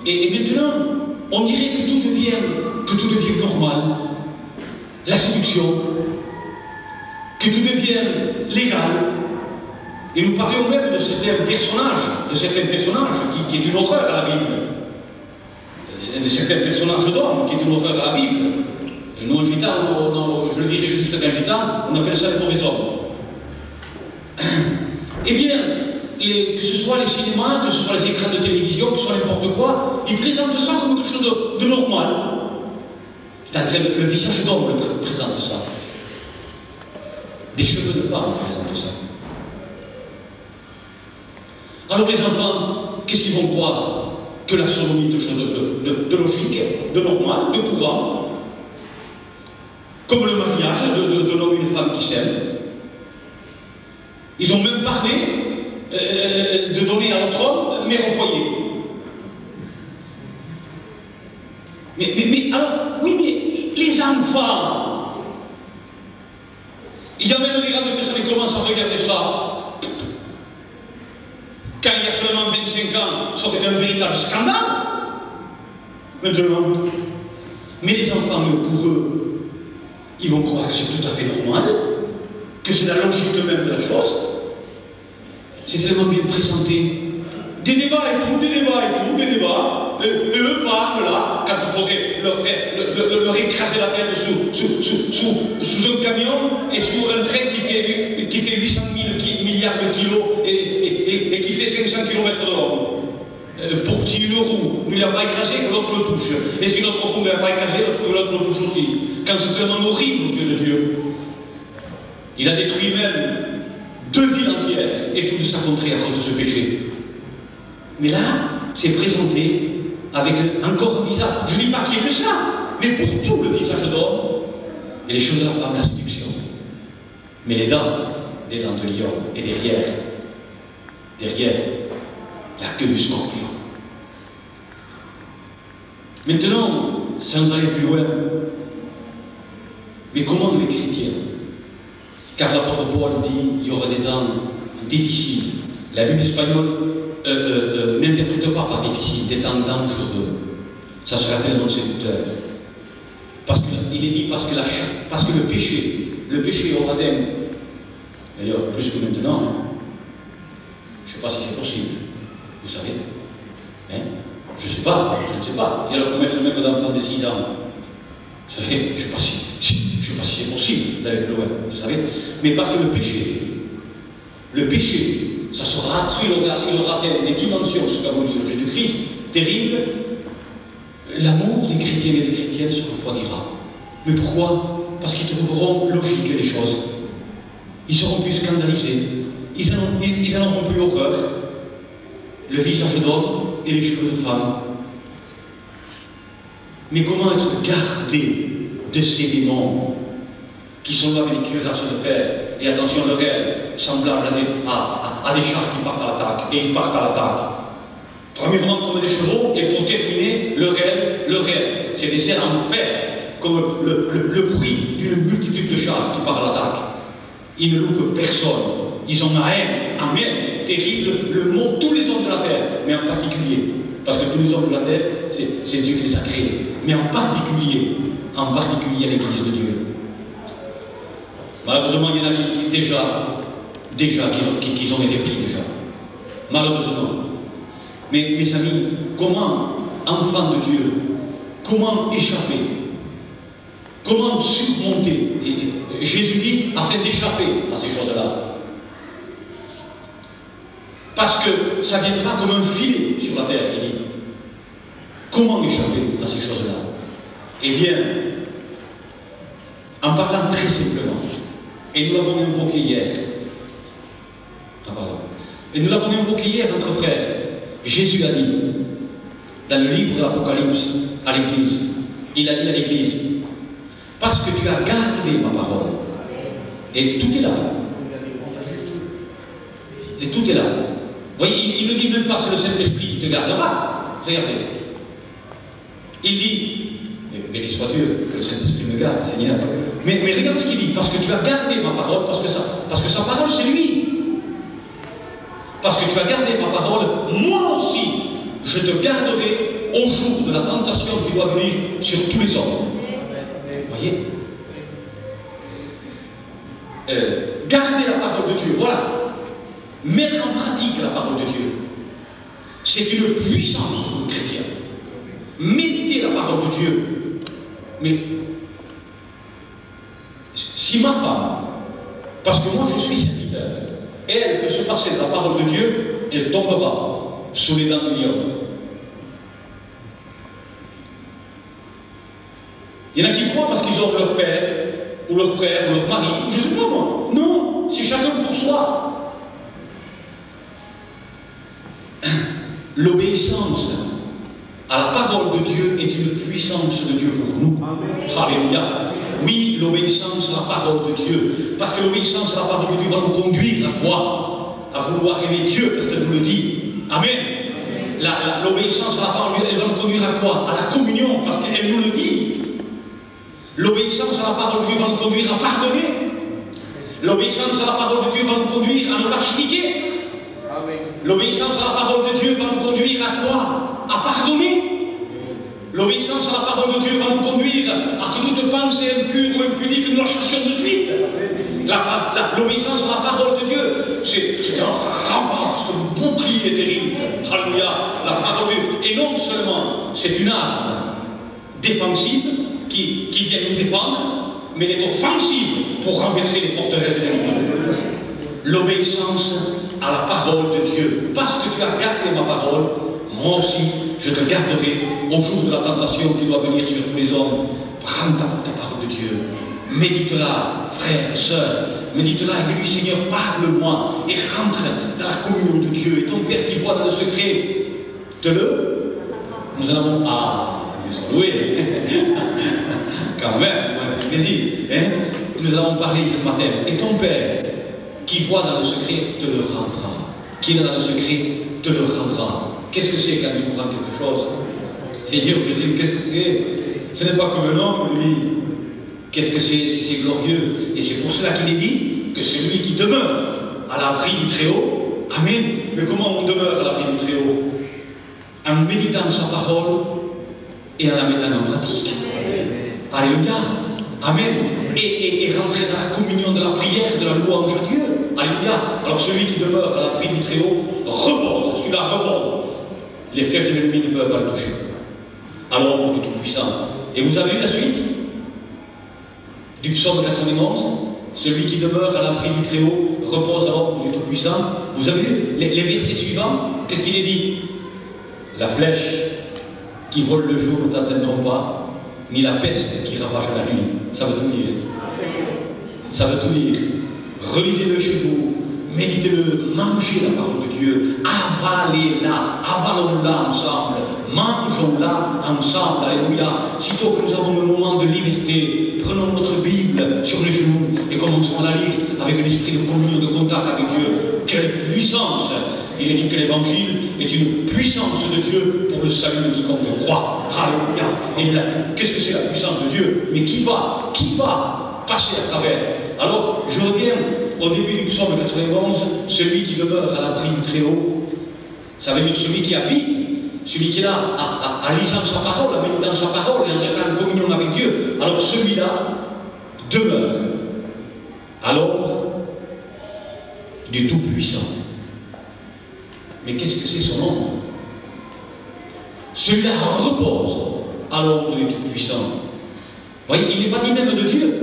et maintenant, on dirait que tout devient normal, la séduction, que tout devient légal. Et nous parlions même de certains personnages qui est une horreur à la Bible. De certains personnages d'hommes qui est une horreur à la Bible. Et nous, en gitan, je le dirais juste qu'en gitan, on appelle ça les mauvais hommes. Eh bien, que ce soit les cinémas, que ce soit les écrans de télévision, que ce soit n'importe quoi, ils présentent ça comme quelque chose de normal. Le visage d'homme présente ça. Des cheveux de femme présentent ça. Alors les enfants, qu'est-ce qu'ils vont croire? Que la sodomie est quelque chose de logique, de normal, de courant, comme le mariage de l'homme et une femme qui s'aiment. Ils ont même parlé de donner à l'autre homme mère au foyer. Mais alors, oui, mais les enfants, il y a même des grandes personnes qui commencent à regarder ça. Quand il y a seulement 25 ans, ça aurait été un véritable scandale. Maintenant, mais les enfants, pour eux, ils vont croire que c'est tout à fait normal, que c'est la logique même de la chose. C'est tellement bien présenté. Des débats et tout, des débats. Eux parlent là, quand il faudrait leur écraser la tête sous un camion et sous un train qui fait 800 000 milliards de kilos et qui fait 500 km de long. Pour si une roue ne l'a pas écrasé, que l'autre le touche. Et si une autre roue ne l'a pas écrasé, que l'autre le touche aussi. Quand c'est tellement horrible, Dieu de Dieu. Il a détruit même 2 villes entières, et tout ça contré à cause de ce péché. Mais là, c'est présenté avec encore un visage. Je ne dis pas qu'il y ait que ça, mais pour tout le visage d'homme, et les choses de la femme, la séduction. Mais les dents, des dents de lion, et derrière, la queue du scorpion. Maintenant, sans aller plus loin, mais comment les chrétiens? Car l'apôtre Paul dit il y aura des temps difficiles. La Bible espagnole n'interprète pas par difficile, des temps dangereux. Ça sera tellement séducteur. Parce qu'il est dit parce que le péché aura atteint, d'ailleurs plus que maintenant, hein. Je ne sais pas si c'est possible, vous savez. Hein? Je ne sais pas. Il y a le commerce même d'enfants de 6 ans. Vous savez, je ne sais pas si c'est possible d'aller plus loin, vous savez. Mais parce que le péché, ça sera accru, il aura atteint des dimensions, ce qu'a voulu dire Jésus-Christ, terrible. L'amour des chrétiens et des chrétiennes se refroidira. Mais pourquoi? Parce qu'ils trouveront logique les choses. Ils seront plus scandalisés. Ils en auront plus horreur. Le visage d'homme et les cheveux de femme. Mais comment être gardé de ces démons qui sont là avec des cuirasses de fer, et attention, le réel, semblable à des chars qui partent à l'attaque, et ils partent à l'attaque. Premièrement comme des chevaux, et pour terminer, le réel, c'est des ailes en fer, comme le bruit d'une multitude de chars qui partent à l'attaque. Ils ne loupent personne, ils ont la haine, amen, terrible, le mot tous les hommes de la terre, mais en particulier, parce que tous les hommes de la terre, c'est Dieu qui les a créés, mais en particulier l'Église de Dieu. Malheureusement, il y en a qui déjà qui ont été pris déjà. Malheureusement. Mais mes amis, comment, enfants de Dieu, comment échapper? Comment surmonter? Et Jésus dit, afin d'échapper à ces choses-là. Parce que ça viendra comme un filet sur la terre, il dit. Comment échapper à ces choses-là? Eh bien, en parlant très simplement, et nous l'avons invoqué hier. Ah, pardon. Et nous l'avons invoqué hier, entre frères. Jésus a dit, dans le livre de l'Apocalypse, à l'Église, il a dit à l'Église, parce que tu as gardé ma parole. Et tout est là. Et tout est là. Vous voyez, il ne dit même pas c'est le Saint-Esprit qui te gardera. Regardez. Il dit, béni soit Dieu, que le Saint-Esprit me garde, Seigneur. Mais regarde ce qu'il dit, parce que tu as gardé ma parole, parce que sa parole c'est lui. Parce que tu as gardé ma parole, moi aussi, je te garderai au jour de la tentation qui doit venir sur tous les hommes. Vous voyez? Garder la parole de Dieu, voilà. Mettre en pratique la parole de Dieu. C'est une puissance pour le chrétien. Méditer la parole de Dieu. Mais si ma femme, parce que moi je suis serviteur, elle peut se passer de la parole de Dieu, elle tombera sous les dents du lion. Il y en a qui croient parce qu'ils ont leur père, ou leur frère, ou leur mari. Je ne sais pas moi. Non, c'est chacun pour soi. L'obéissance à la parole de Dieu est une puissance de Dieu pour nous. Amen. Alléluia. Oui, l'obéissance à la parole de Dieu. Parce que l'obéissance à la parole de Dieu va nous conduire à quoi? À vouloir aimer Dieu, parce qu'elle nous le dit. Amen. L'obéissance à la parole de Dieu, elle va nous conduire à quoi? À la communion, parce qu'elle nous le dit. L'obéissance à la parole de Dieu va nous conduire à pardonner. L'obéissance à la parole de Dieu va nous conduire à ne pas critiquer. L'obéissance à la parole de Dieu va nous conduire à quoi? À pardonner. L'obéissance à la parole de Dieu va nous conduire à que toute pensée impure ou impudique nous la chassions de suite. L'obéissance à la parole de Dieu, c'est un rempart, c'est un bouclier terrible. Alléluia. La parole de Dieu. Et non seulement c'est une arme défensive qui vient nous défendre, mais elle est offensive pour renverser les forteresses de l'ennemi. L'obéissance à la parole de Dieu. Parce que tu as gardé ma parole, moi aussi, je te garderai au jour de la tentation qui doit venir sur tous les hommes. Prends ta parole de Dieu. Médite-la, frère, sœur. Médite-la et dis, Seigneur, parle-moi et rentre dans la communion de Dieu. Et ton Père qui voit dans le secret, nous en avons... Ah, oui, quand même, ça fait plaisir. Hein? Nous avons parlé hier matin. Et ton Père qui voit dans le secret te le rendra. Qui est dans le secret te le rendra. Qu'est-ce que c'est quand il nous rend quelque chose? C'est dire, Jésus, qu'est-ce que c'est? Ce n'est pas comme un homme, lui. Qu'est-ce que c'est? C'est glorieux. Et c'est pour cela qu'il est dit que celui qui demeure à l'abri du Très-Haut, Amen. Mais comment on demeure à l'abri du Très-Haut? En méditant sa parole et en la mettant en pratique. Alléluia. Amen. Et rentrer dans la communion de la prière, de la louange à Dieu. Alléluia. Alors celui qui demeure à l'abri du Très-Haut repose, celui-là repose. Les flèches de l'ennemi ne peuvent pas le toucher. Alors pour le Tout-Puissant. Et vous avez vu la suite du psaume 91? Celui qui demeure à l'abri du Très-Haut repose alors pour le Tout-Puissant. Vous avez vu les versets suivants? Qu'est-ce qu'il est dit? La flèche qui vole le jour ne t'atteindra pas, ni la peste qui ravage la nuit. Ça veut tout dire. Ça veut tout dire. Relisez-le chez vous, méditez-le, mangez la parole de Dieu, avalez-la, avalons-la ensemble, mangeons-la ensemble, alléluia. Sitôt que nous avons le moment de liberté, prenons notre Bible sur les genoux et commençons à la lire avec un esprit de communion, de contact avec Dieu. Quelle puissance! Il est dit que l'évangile est une puissance de Dieu pour le salut de quiconque croit. Alléluia. Et qu'est-ce que c'est la puissance de Dieu? Mais qui va passer à travers? Alors, je reviens au début du psaume 91, celui qui demeure à l'abri du Très-Haut, ça veut dire celui qui habite, celui qui est là, à lisant sa parole, à méditant sa parole et en restant en communion avec Dieu. Alors celui-là demeure à l'ombre du Tout-Puissant. Mais qu'est-ce que c'est son ombre? Celui-là repose à l'ombre du Tout-Puissant. Vous voyez, il n'est pas dit même de Dieu,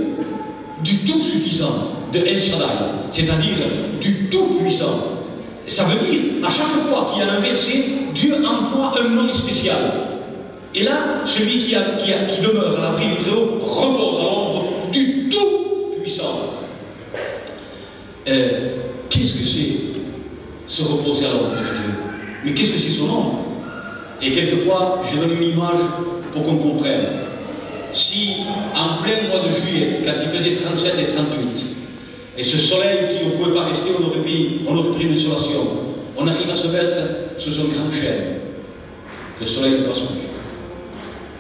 du Tout-Suffisant, de El Shaddai, c'est-à-dire du Tout-Puissant. Ça veut dire, à chaque fois qu'il y a un verset, Dieu emploie un nom spécial. Et là, celui qui demeure à l'abri du Très-Haut repose à l'ombre du Tout-Puissant. Qu'est-ce que c'est se reposer à l'ombre de Dieu? Mais qu'est-ce que c'est son ombre? Et quelquefois, je donne une image pour qu'on comprenne. Si, en plein mois de juillet, quand il faisait 37 et 38, et ce soleil qui ne pouvait pas rester, on aurait pris une insolation, on arrive à se mettre sous un grand chêne. Le soleil ne passe plus.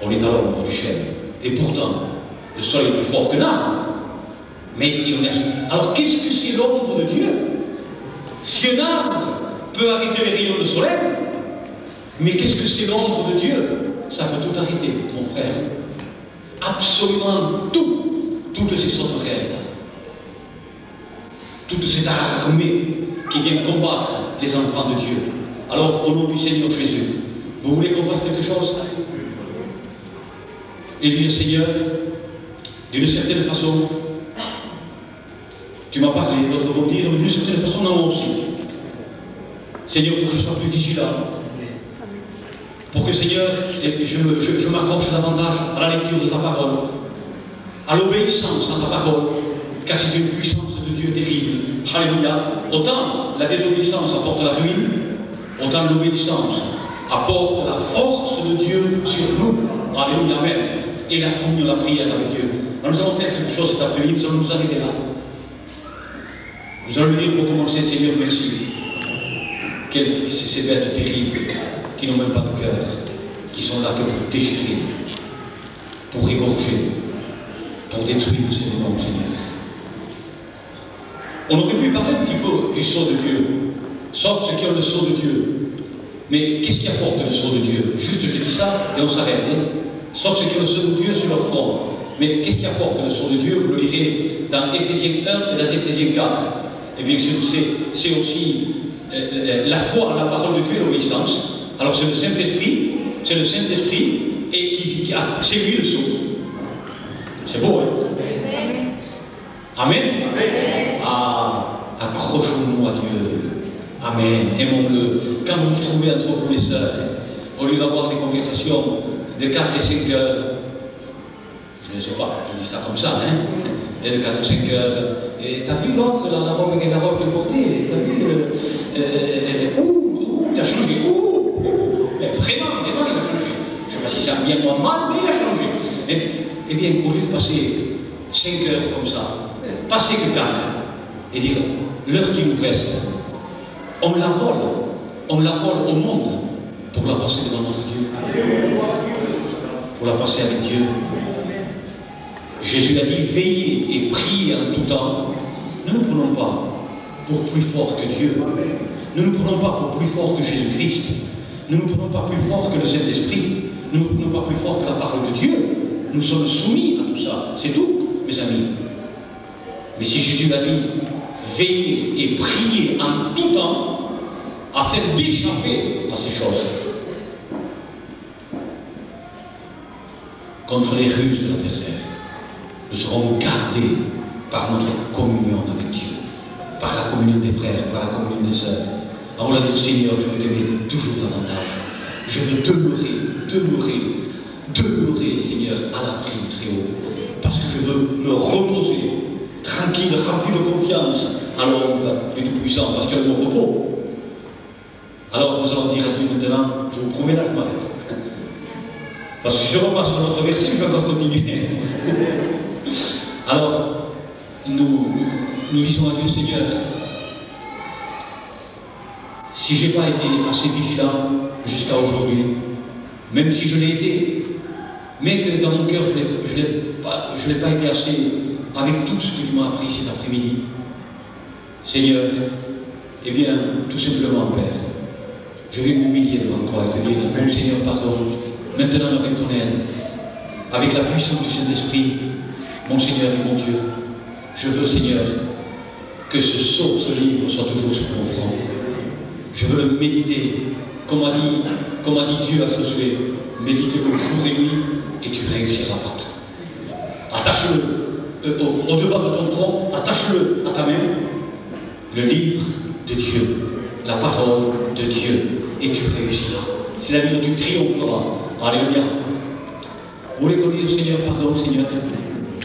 On est à l'ombre du chêne. Et pourtant, le soleil est plus fort que l'arbre. Mais il est... Alors qu'est-ce que c'est l'ombre de Dieu? Si un arbre peut arrêter les rayons de soleil, mais qu'est-ce que c'est l'ombre de Dieu? Ça peut tout arrêter, mon frère. Absolument tout, toutes ces sauterelles, toute cette armée qui vient combattre les enfants de Dieu. Alors, au nom du Seigneur Jésus, vous voulez qu'on fasse quelque chose? Et dit, Seigneur, d'une certaine façon, tu m'as parlé, d'autres vont dire, mais d'une certaine façon, non, moi aussi. Seigneur, pour que je sois plus vigilant, pour que, Seigneur, je m'accroche davantage à la lecture de ta parole, à l'obéissance à ta parole, car c'est une puissance de Dieu terrible. Alléluia. Autant la désobéissance apporte la ruine, autant l'obéissance apporte la force de Dieu sur nous. Alléluia. Amen. Et la communion, la prière avec Dieu. Alors nous allons faire quelque chose cet après-midi, nous allons nous arrêter là. Nous allons lui dire pour commencer, Seigneur, merci. Quelles ces bêtes terribles qui n'ont même pas de cœur, qui sont là que pour déchirer, pour égorger, pour détruire ces démons, Seigneur. On aurait pu parler un petit peu du sceau de Dieu, sauf ceux qui ont le sceau de Dieu. Mais qu'est-ce qui apporte le sceau de Dieu? Juste je dis ça et on s'arrête. Sauf ceux qui ont le sceau de Dieu sur leur front. Mais qu'est-ce qui apporte le sceau de Dieu? Vous le lirez dans Éphésiens 1 et dans Éphésiens 4. Et bien c'est aussi la foi en la parole de Dieu et l'obéissance. Alors c'est le Saint-Esprit, et c'est lui le sceau. C'est beau, hein? Amen. Amen. Ah, accrochons-nous à Dieu. Amen. Aimons-le. Quand vous vous trouvez entre vous les sœurs, au lieu d'avoir des conversations de 4 et 5 heures, je ne sais pas, je dis ça comme ça, hein, et de 4 ou 5 heures, et t'as vu l'autre dans la robe qu'elle a portée, t'as vu, il a changé, mais vraiment, il a changé. Je ne sais pas si c'est bien ou mal, mais il a changé. Eh bien, au lieu de passer 5 heures comme ça, passer que 4, et dire, l'heure qui nous reste, on la vole au monde pour la passer devant notre Dieu, pour la passer avec Dieu. Jésus a dit, veillez et priez en tout temps. Ne nous prenons pas pour plus fort que Dieu. Ne nous prenons pas pour plus fort que Jésus-Christ. Ne nous prenons pas plus fort que le Saint-Esprit. Ne nous prenons pas plus fort que la parole de Dieu. Nous sommes soumis à tout ça. C'est tout, mes amis. Mais si Jésus a dit, veillez et priez en tout temps, afin d'échapper à ces choses, contre les ruses de l'adversaire, nous serons gardés par notre communion avec Dieu, par la communion des frères, par la communion des sœurs. Alors on l'a dit, Seigneur, je veux t'aimer toujours davantage. Je veux demeurer, Seigneur, à l'abri du Très-Haut, parce que je veux me reposer, tranquille, rempli de confiance, à l'ombre du Tout-Puissant, parce qu'il y a le mot repos. Alors nous allons dire à Dieu maintenant, je vous promets là, je m'arrête. Parce que si je repasse sur notre verset, je vais encore continuer. Alors, nous disons à Dieu, Seigneur, si je n'ai pas été assez vigilant jusqu'à aujourd'hui, même si je l'ai été, mais que dans mon cœur, je n'ai pas été assez avec tout ce que tu m'as appris cet après-midi, Seigneur, eh bien, tout simplement, Père, je vais m'humilier devant toi et te dire, mon Seigneur, pardon, maintenant avec ton aide, avec la puissance du Saint-Esprit, mon Seigneur et mon Dieu, je veux, Seigneur, que ce livre soit toujours sur mon front. Je veux le méditer, comme a dit Dieu à Josué, médite-le jour et nuit, et tu réussiras partout. Attache-le au devant de ton front, attache-le à ta main, le livre de Dieu, la parole de Dieu, et tu réussiras. C'est la vie où tu triompheras. Alléluia. Vous voulez qu'on dise au Seigneur, pardon, Seigneur.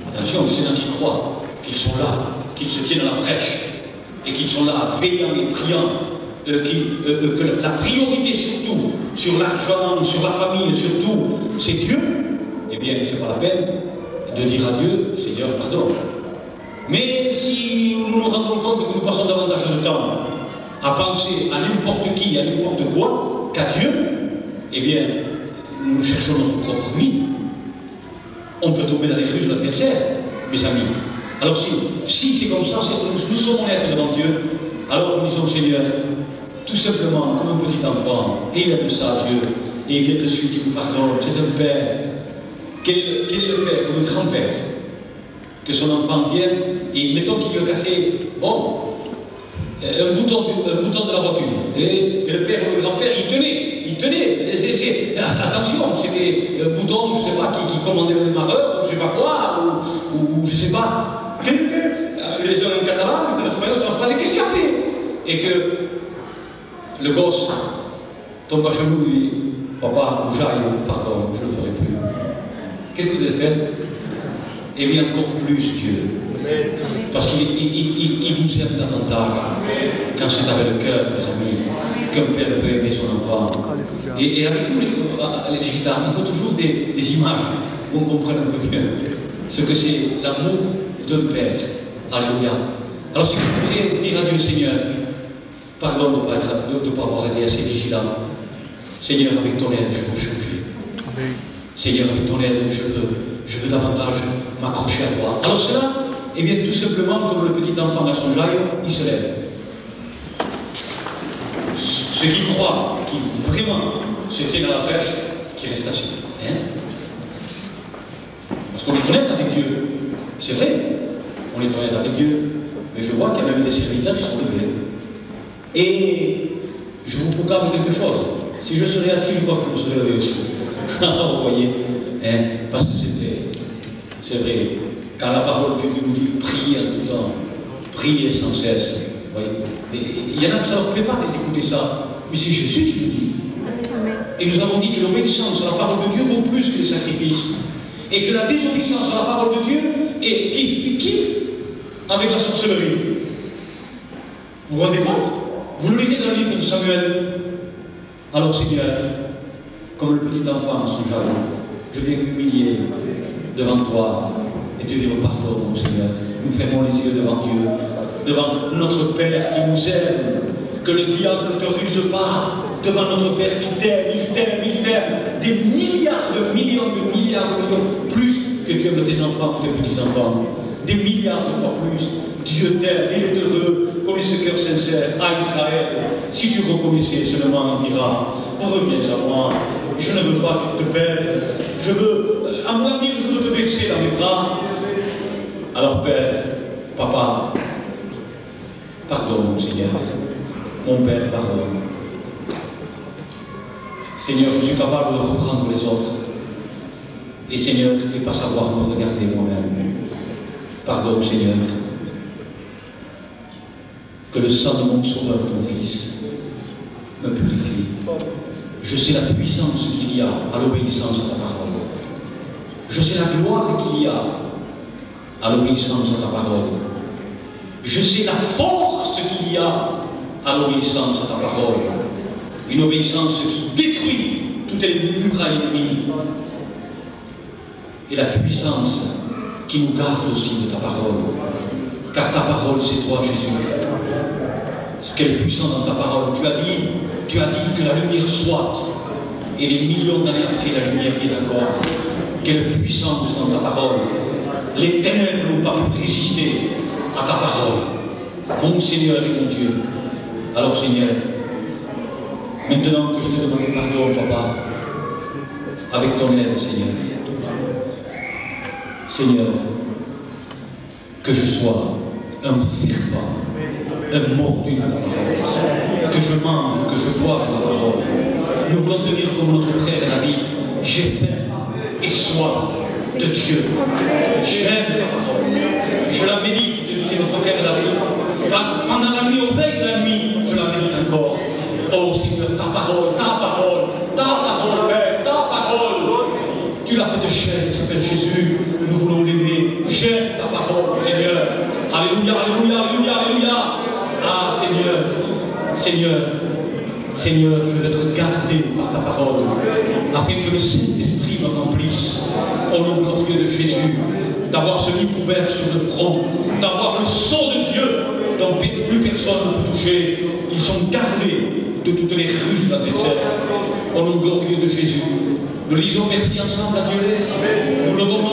Attention, les gens qui croient qu'ils sont là, qu'ils se tiennent à la brèche, et qu'ils sont là, veillant et priant, que la priorité surtout, sur l'argent, sur la famille, surtout, c'est Dieu, eh bien, c'est pas la peine de dire à Dieu, Seigneur, pardon. Mais si nous nous rendons compte que nous passons davantage de temps à penser à n'importe qui, à n'importe quoi, qu'à Dieu, eh bien, nous cherchons notre propre vie. On peut tomber dans les rues de l'adversaire, mes amis. Alors si c'est comme ça, nous sommes honnêtes devant Dieu, alors nous disons, Seigneur, tout simplement, comme un petit enfant, et il aime ça, Dieu, et il vient de suite, il nous pardonne, c'est un père. Quel est le père, ou le grand-père? Que son enfant vienne, et mettons qu'il lui a cassé, bon, un bouton de la voiture. Et le père ou le grand-père, il tenait. Attention, c'était un bouton, je ne sais pas, qui commandait le démarreur, ou je ne sais pas quoi, ou je ne sais pas. Les uns en catalan, les autres en espagnol, en français, qu'est-ce qu'il a fait? Et que le gosse tombe à genoux et dit, papa, j'aille, pardon, je ne le ferai plus. Qu'est-ce que vous avez fait? Et bien encore plus Dieu. Parce qu'il vous aime davantage quand c'est avec le cœur, mes amis, qu'un père peut aimer son enfant. Et avec nous, les gitanes, il faut toujours des images pour qu'on comprenne un peu mieux ce que c'est l'amour d'un père. Alléluia. Alors si vous pouvez dire à Dieu, Seigneur, pardon de ne pas avoir été assez vigilant. Seigneur, avec ton aide, je veux changer. Amen. Seigneur, avec ton aide, je veux davantage m'accrocher à toi. Alors cela, eh bien, tout simplement, comme le petit enfant à son jaille, il se lève. Ceux qui croient, qui vraiment se tiennent à la pêche, qui restent assis. Hein? Parce qu'on est honnête avec Dieu. C'est vrai, on est honnête avec Dieu. Mais je vois qu'il y a même des serviteurs qui sont levés. Et je vous proclame quelque chose. Si je serais assis, je crois que je me serais levé aussi. Vous voyez, hein? Parce que c'est vrai. Quand la parole de Dieu nous dit prier en tout temps, prier sans cesse, vous voyez. Il y en a qui ça ne leur plaît pas d'écouter ça. Mais c'est Jésus qui nous dit. Et nous avons dit que l'obéissance à la parole de Dieu vaut plus que les sacrifices. Et que la désobéissance à la parole de Dieu est kiff avec la sorcellerie. Vous vous rendez compte? Vous le lisez dans le livre de Samuel. Alors Seigneur, comme le petit enfant à son jardin, je viens m'humilier devant toi et te dire pardon, mon Seigneur. Nous fermons les yeux devant Dieu, devant notre Père qui nous aime, que le diable ne te ruse pas, devant notre Père qui t'aime, il t'aime, des milliards de millions, plus que tu aimes tes enfants ou tes petits-enfants, des milliards de fois plus. Dieu t'aime, il est heureux, connais ce cœur sincère, à Israël. Si tu reconnaissais seulement, on dira, reviens à moi, je ne veux pas que tu te perdes, je veux, à mon avis, je veux te verser dans mes bras. Alors Père, Papa, pardon mon Seigneur, mon Père, pardon. Seigneur, je suis capable de reprendre les autres. Et Seigneur, je ne vais pas savoir me regarder moi-même. Pardon Seigneur. Que le sang de mon Sauveur, ton Fils, me purifie. Je sais la puissance qu'il y a à l'obéissance à ta parole. Je sais la gloire qu'il y a à l'obéissance à ta parole. Je sais la force qu'il y a à l'obéissance à ta parole. Une obéissance qui détruit toutes les murailles ennemies. Et la puissance qui nous garde aussi de ta parole. Car ta parole, c'est toi, Jésus. Ce qui est puissant dans ta parole. Tu as dit que la lumière soit. Et des millions d'années après, la lumière est encore. Quelle puissance dans ta parole. Les ténèbres n'ont pas pu résister à ta parole. Mon Seigneur et mon Dieu. Alors, Seigneur, maintenant que je te demande pardon, Papa, avec ton aide, Seigneur. Seigneur, que je sois un fervent, un mordu de la parole, que je mange, que je boive la parole. Nous voulons tenir comme notre frère l'a dit, j'ai faim et soif de Dieu. J'aime la parole. Je la médite, disait notre frère David. Pendant la nuit, au veille de la nuit, je la médite encore. Oh Seigneur, ta parole, Père, ta parole. Tu l'as fait de chair, Père Jésus. Nous voulons l'aimer. J'aime ta parole, Seigneur. Alléluia, alléluia, alléluia, alléluia. Ah, Seigneur, je veux être gardé par ta parole, afin que le Saint-Esprit me remplisse, au nom glorieux de Jésus, d'avoir ce lit couvert sur le front, d'avoir le sang de Dieu, dont plus personne ne peut toucher. Ils sont gardés de toutes les rues de la désert, au nom glorieux de Jésus. Nous lisons merci ensemble à Dieu. Nous levons